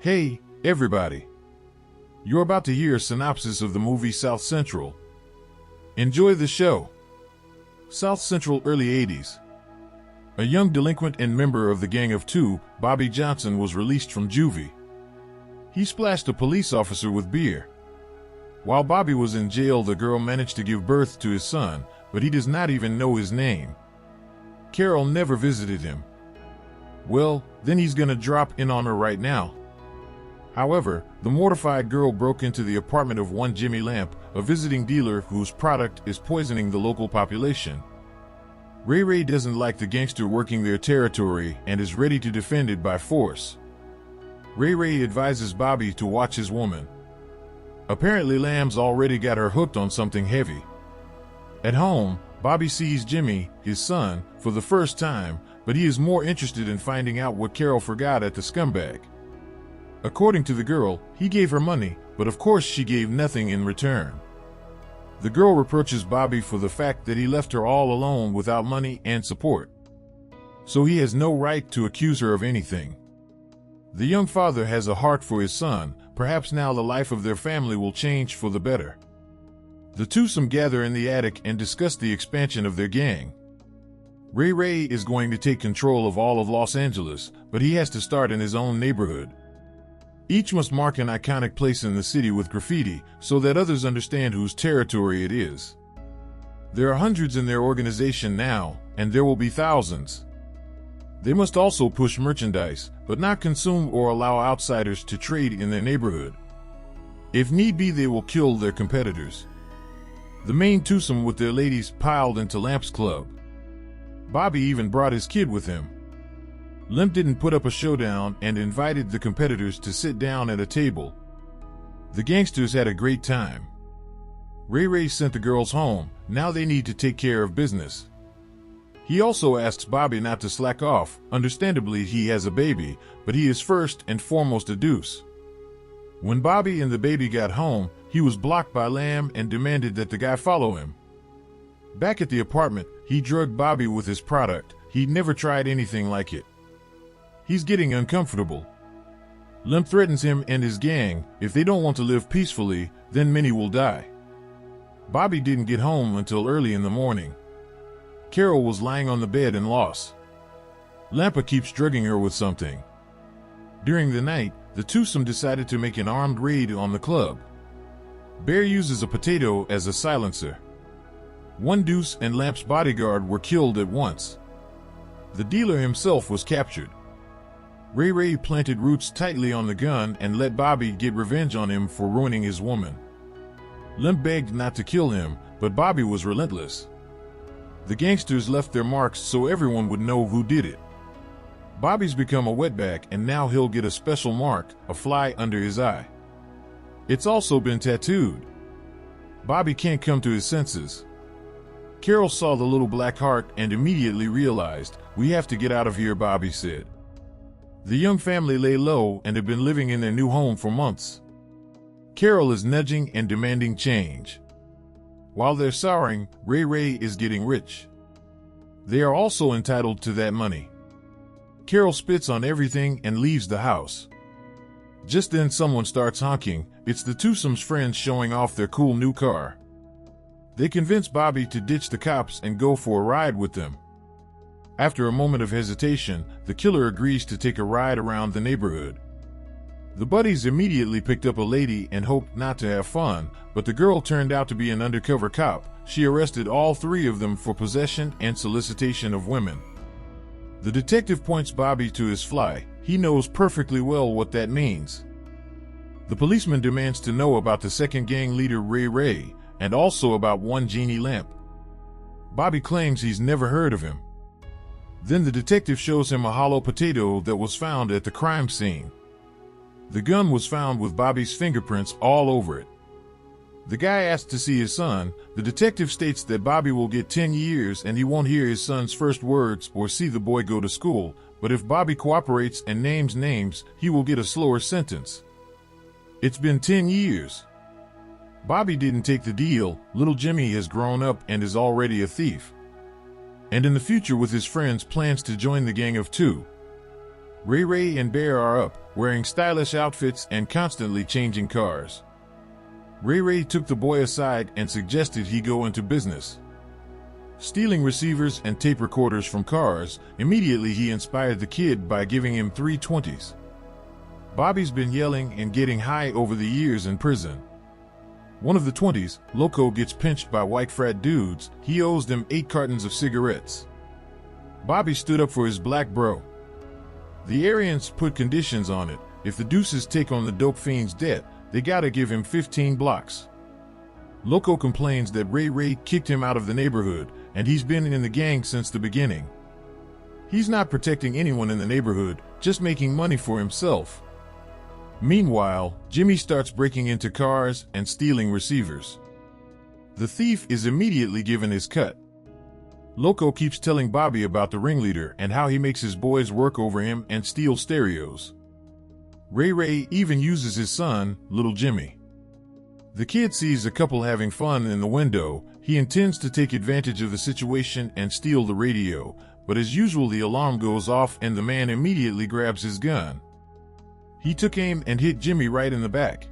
Hey, everybody. You're about to hear a synopsis of the movie South Central. Enjoy the show. South Central, early 80s. A young delinquent and member of the Gang of Two, Bobby Johnson, was released from juvie. He splashed a police officer with beer. While Bobby was in jail, the girl managed to give birth to his son, but he does not even know his name. Carol never visited him. Well, then he's gonna drop in on her right now. However, the mortified girl broke into the apartment of one Jimmy Lamp, a visiting dealer whose product is poisoning the local population. Ray doesn't like the gangster working their territory and is ready to defend it by force. Ray advises Bobby to watch his woman. Apparently Lamb's already got her hooked on something heavy. At home, Bobby sees Jimmy, his son, for the first time, but he is more interested in finding out what Carol forgot at the scumbag. According to the girl, he gave her money, but of course she gave nothing in return. The girl reproaches Bobby for the fact that he left her all alone without money and support. So he has no right to accuse her of anything. The young father has a heart for his son. Perhaps now the life of their family will change for the better. The twosome gather in the attic and discuss the expansion of their gang. Ray is going to take control of all of Los Angeles, but he has to start in his own neighborhood. Each must mark an iconic place in the city with graffiti so that others understand whose territory it is. There are hundreds in their organization now, and there will be thousands. They must also push merchandise, but not consume or allow outsiders to trade in their neighborhood. If need be, they will kill their competitors. The main twosome with their ladies piled into Lamp's club. Bobby even brought his kid with him. Limp didn't put up a showdown and invited the competitors to sit down at a table. The gangsters had a great time. Ray sent the girls home. Now they need to take care of business. He also asks Bobby not to slack off. Understandably, he has a baby, but he is first and foremost a deuce. When Bobby and the baby got home, he was blocked by Lamb and demanded that the guy follow him. Back at the apartment, he drugged Bobby with his product. He'd never tried anything like it. He's getting uncomfortable. Limp threatens him and his gang. If they don't want to live peacefully, then many will die. Bobby didn't get home until early in the morning. Carol was lying on the bed and lost. Lampa keeps drugging her with something. During the night, the twosome decided to make an armed raid on the club. Bear uses a potato as a silencer. One deuce and Lamp's bodyguard were killed at once. The dealer himself was captured. Ray planted roots tightly on the gun and let Bobby get revenge on him for ruining his woman. Limp begged not to kill him, but Bobby was relentless. The gangsters left their marks so everyone would know who did it. Bobby's become a wetback and now he'll get a special mark, a fly under his eye. It's also been tattooed. Bobby can't come to his senses. Carol saw the little black heart and immediately realized, "We have to get out of here," Bobby said. The young family lay low and have been living in their new home for months. Carol is nudging and demanding change. While they're souring, Ray is getting rich. They are also entitled to that money. Carol spits on everything and leaves the house. Just then someone starts honking. It's the twosome's friends showing off their cool new car. They convince Bobby to ditch the cops and go for a ride with them. After a moment of hesitation, the killer agrees to take a ride around the neighborhood. The buddies immediately picked up a lady and hoped not to have fun, but the girl turned out to be an undercover cop. She arrested all three of them for possession and solicitation of women. The detective points Bobby to his fly. He knows perfectly well what that means. The policeman demands to know about the second gang leader, Ray, and also about one Jeannie Lamp. Bobby claims he's never heard of him. Then the detective shows him a hollow potato that was found at the crime scene. The gun was found with Bobby's fingerprints all over it. The guy asks to see his son. The detective states that Bobby will get 10 years and he won't hear his son's first words or see the boy go to school, but if Bobby cooperates and names names, he will get a slower sentence. It's been 10 years. Bobby didn't take the deal. Little Jimmy has grown up and is already a thief. And in the future with his friends plans to join the Gang of Two. Ray Ray and Bear are up, wearing stylish outfits and constantly changing cars. Ray Ray took the boy aside and suggested he go into business. Stealing receivers and tape recorders from cars, immediately he inspired the kid by giving him 320s. Bobby's been yelling and getting high over the years in prison. One of the 20s, Loco, gets pinched by white frat dudes. He owes them 8 cartons of cigarettes. Bobby stood up for his black bro. The Aryans put conditions on it. If the Deuces take on the dope fiend's debt, they gotta give him 15 blocks. Loco complains that Ray Ray kicked him out of the neighborhood, and he's been in the gang since the beginning. He's not protecting anyone in the neighborhood, just making money for himself. Meanwhile, Jimmy starts breaking into cars and stealing receivers. The thief is immediately given his cut. Loco keeps telling Bobby about the ringleader and how he makes his boys work over him and steal stereos. Ray Ray even uses his son, little Jimmy. The kid sees a couple having fun in the window. He intends to take advantage of the situation and steal the radio, but as usual the alarm goes off and the man immediately grabs his gun. He took aim and hit Jimmy right in the back.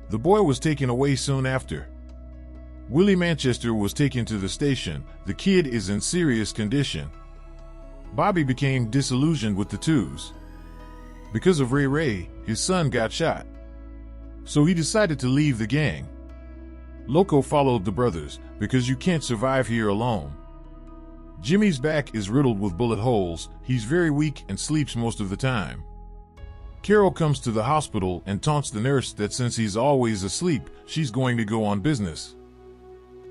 The boy was taken away soon after. Willie Manchester was taken to the station. The kid is in serious condition. Bobby became disillusioned with the twos. Because of Ray Ray, his son got shot. So he decided to leave the gang. Loco followed the brothers, because you can't survive here alone. Jimmy's back is riddled with bullet holes. He's very weak and sleeps most of the time. Carol comes to the hospital and taunts the nurse that since he's always asleep, she's going to go on business.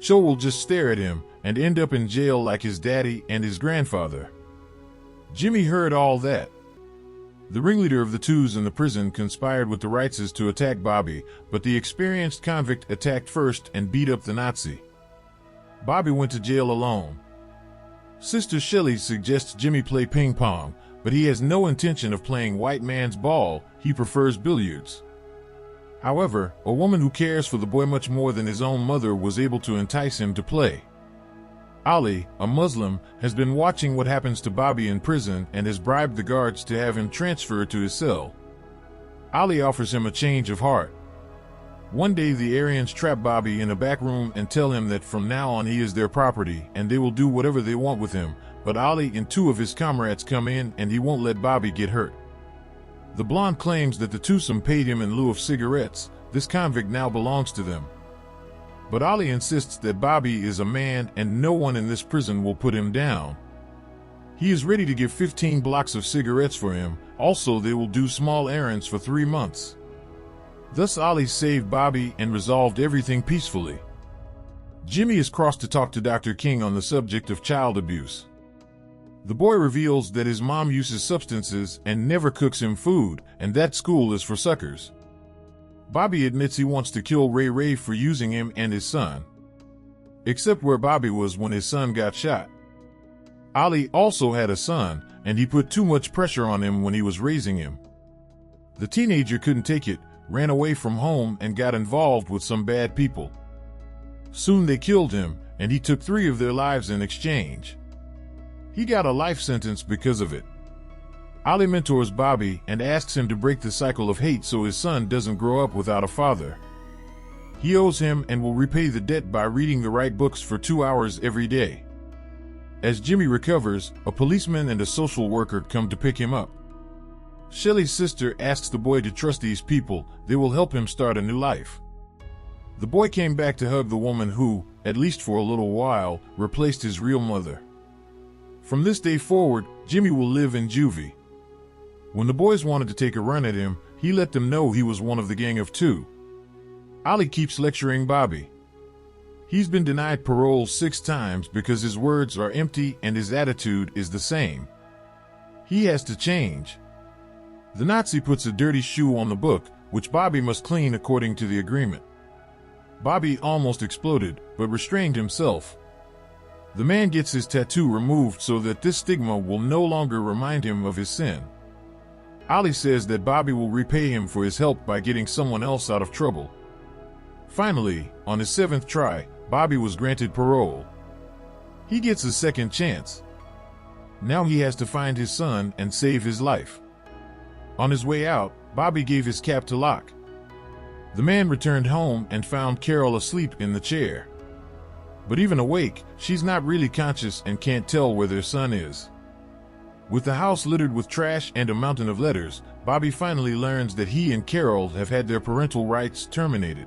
Cho will just stare at him and end up in jail like his daddy and his grandfather. Jimmy heard all that. The ringleader of the twos in the prison conspired with the Wrightses to attack Bobby, but the experienced convict attacked first and beat up the Nazi. Bobby went to jail alone. Sister Shelley suggests Jimmy play ping pong, but he has no intention of playing white man's ball. He prefers billiards. However, a woman who cares for the boy much more than his own mother was able to entice him to play. Ali, a Muslim, has been watching what happens to Bobby in prison and has bribed the guards to have him transferred to his cell. Ali offers him a change of heart. One day the Aryans trap Bobby in a back room and tell him that from now on he is their property and they will do whatever they want with him, but Ali and 2 of his comrades come in and he won't let Bobby get hurt. The blonde claims that the twosome paid him in lieu of cigarettes. This convict now belongs to them. But Ali insists that Bobby is a man and no one in this prison will put him down. He is ready to give 15 blocks of cigarettes for him. Also, they will do small errands for 3 months. Thus Ali saved Bobby and resolved everything peacefully. Jimmy is crossed to talk to Dr. King on the subject of child abuse. The boy reveals that his mom uses substances and never cooks him food, and that school is for suckers. Bobby admits he wants to kill Ray Ray for using him and his son. Except where Bobby was when his son got shot. Ali also had a son, and he put too much pressure on him when he was raising him. The teenager couldn't take it, ran away from home and got involved with some bad people. Soon they killed him, and he took 3 of their lives in exchange. He got a life sentence because of it. Ali mentors Bobby and asks him to break the cycle of hate so his son doesn't grow up without a father. He owes him and will repay the debt by reading the right books for 2 hours every day. As Jimmy recovers, a policeman and a social worker come to pick him up. Shelley's sister asks the boy to trust these people. They will help him start a new life. The boy came back to hug the woman who, at least for a little while, replaced his real mother. From this day forward, Jimmy will live in juvie. When the boys wanted to take a run at him, he let them know he was one of the gang of 2. Ali keeps lecturing Bobby. He's been denied parole 6 times because his words are empty and his attitude is the same. He has to change. The Nazi puts a dirty shoe on the book, which Bobby must clean according to the agreement. Bobby almost exploded, but restrained himself. The man gets his tattoo removed so that this stigma will no longer remind him of his sin. Ali says that Bobby will repay him for his help by getting someone else out of trouble. Finally, on his 7th try, Bobby was granted parole. He gets a second chance. Now he has to find his son and save his life. On his way out, Bobby gave his cap to Locke. The man returned home and found Carol asleep in the chair. But even awake, she's not really conscious and can't tell where their son is. With the house littered with trash and a mountain of letters, Bobby finally learns that he and Carol have had their parental rights terminated.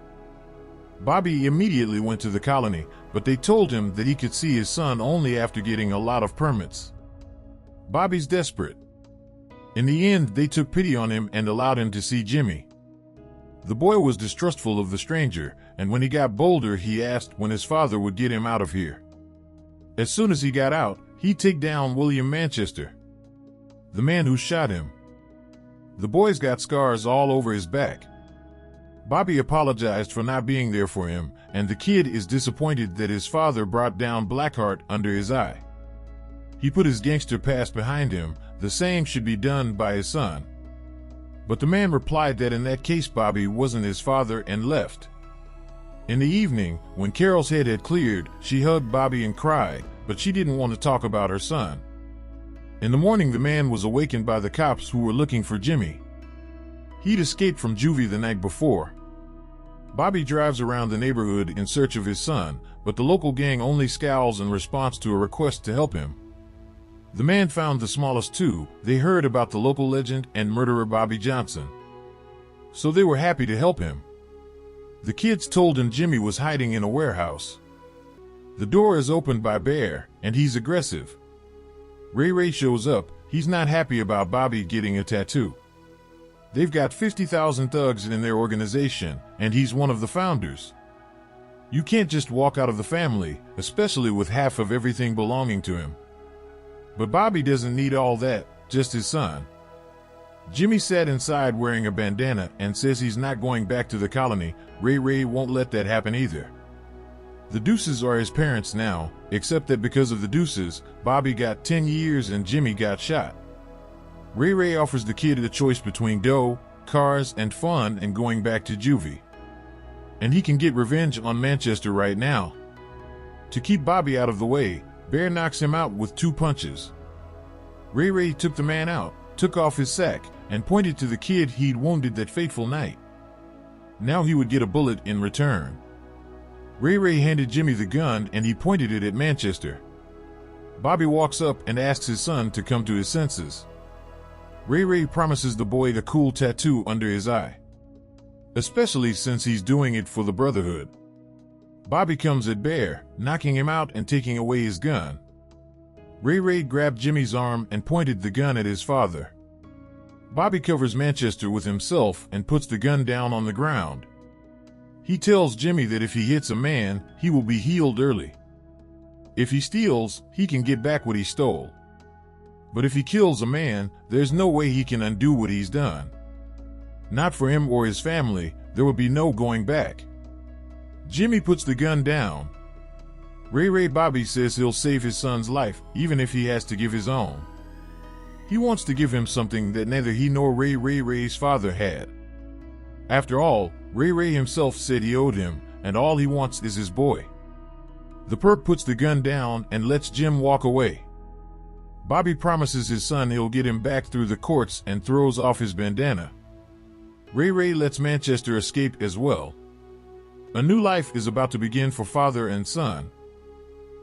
Bobby immediately went to the colony, but they told him that he could see his son only after getting a lot of permits. Bobby's desperate. In the end, they took pity on him and allowed him to see Jimmy. The boy was distrustful of the stranger, and when he got bolder, he asked when his father would get him out of here. As soon as he got out, he'd take down William Manchester, the man who shot him. The boy's got scars all over his back. Bobby apologized for not being there for him, and the kid is disappointed that his father brought down Blackheart under his eye. He put his gangster past behind him. The same should be done by his son. But the man replied that in that case Bobby wasn't his father and left. In the evening, when Carol's head had cleared, she hugged Bobby and cried, but she didn't want to talk about her son. In the morning, the man was awakened by the cops who were looking for Jimmy. He'd escaped from juvie the night before. Bobby drives around the neighborhood in search of his son, but the local gang only scowls in response to a request to help him. The man found the smallest two. They heard about the local legend and murderer Bobby Johnson, so they were happy to help him. The kids told him Jimmy was hiding in a warehouse. The door is opened by Bear, and he's aggressive. Ray Ray shows up. He's not happy about Bobby getting a tattoo. They've got 50,000 thugs in their organization, and he's one of the founders. You can't just walk out of the family, especially with half of everything belonging to him. But Bobby doesn't need all that, just his son. Jimmy sat inside wearing a bandana and says he's not going back to the colony. Ray Ray won't let that happen either. The Deuces are his parents now, except that because of the Deuces, Bobby got 10 years and Jimmy got shot. Ray Ray offers the kid a choice between dough, cars, and fun and going back to juvie. And he can get revenge on Manchester right now. To keep Bobby out of the way, Bear knocks him out with 2 punches. Ray Ray took the man out, took off his sack, and pointed to the kid he'd wounded that fateful night. Now he would get a bullet in return. Ray Ray handed Jimmy the gun and he pointed it at Manchester. Bobby walks up and asks his son to come to his senses. Ray Ray promises the boy a cool tattoo under his eye, especially since he's doing it for the Brotherhood. Bobby comes at Bear, knocking him out and taking away his gun. Ray Ray grabbed Jimmy's arm and pointed the gun at his father. Bobby covers Manchester with himself and puts the gun down on the ground. He tells Jimmy that if he hits a man, he will be healed early. If he steals, he can get back what he stole. But if he kills a man, there's no way he can undo what he's done. Not for him or his family. There will be no going back. Jimmy puts the gun down. Ray Ray Bobby says he'll save his son's life, even if he has to give his own. He wants to give him something that neither he nor Ray Ray's father had. After all, Ray Ray himself said he owed him, and all he wants is his boy. The perp puts the gun down and lets Jim walk away. Bobby promises his son he'll get him back through the courts and throws off his bandana. Ray Ray lets Manchester escape as well. A new life is about to begin for father and son.